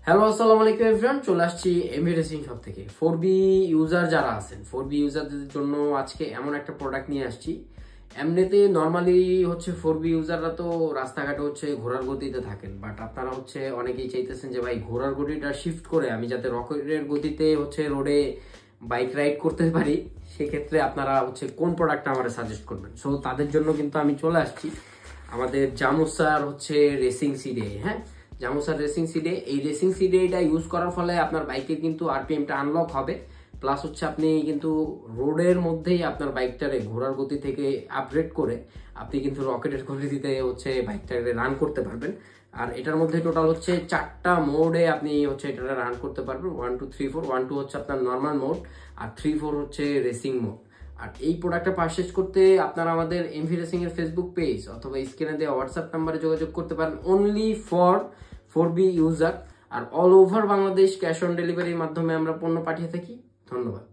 Hello আসসালামু আলাইকুম everyone, চলে আসছি এমভি রেসিং শপ থেকে। 4বি ইউজার যারা আছেন, 4বি ইউজারদের জন্য আজকে এমন একটা প্রোডাক্ট নিয়ে আসছি। এমনিতে নর্মালি হচ্ছে 4বি ইউজাররা তো রাস্তাঘাটে হচ্ছে ঘোড়ার গতিতে থাকেন, বাট আপনারা হচ্ছে অনেকেই চাইতেছেন যে ভাই ঘোড়ার গতিটা শিফট করে আমি যাতে রকেটের গতিতে হচ্ছে রোডে বাইক রাইড করতে পারি। সেক্ষেত্রে আপনারা হচ্ছে কোন প্রোডাক্টটা আমার সাজেস্ট করবেন? সো তাদের জন্য কিন্তু আমি চলে আসছি আমাদের জামুসার হচ্ছে রেসিং সিডে। হ্যাঁ, জামুসার রেসিং সিডে, এই রেসিং সিডে এটা ইউজ করার ফলে আপনার বাইকের কিন্তু আরপিএমটা আনলক হবে, প্লাস হচ্ছে আপনি কিন্তু রোডের মধ্যেই আপনার বাইকটারে ঘোড়ার গতি থেকে আপগ্রেড করে আপনি কিন্তু রকেটের গতিতে হচ্ছে বাইকটাকে রান করতে পারবেন। আর এটার মধ্যে টোটাল হচ্ছে 4টা মোডে আপনি হচ্ছে এটা রান করতে পারবেন। 1 2 3 4, 1 2 হচ্ছে আপনার নর্মাল মোড, আর 3 4 হচ্ছে রেসিং মোড। আর এই প্রোডাক্টটা পারচেজ করতে আপনারা আমাদের এমভি রেসিং এর ফেসবুক পেজ অথবা স্ক্রিনে দেওয়া হোয়াটসঅ্যাপ নাম্বারে যোগাযোগ করতে পারেন, অনলি ফর 4বি ইউজার। আর all over Bangladesh cash on ডেলিভারির মাধ্যমে আমরা পণ্য পাঠিয়ে থাকি। ধন্যবাদ।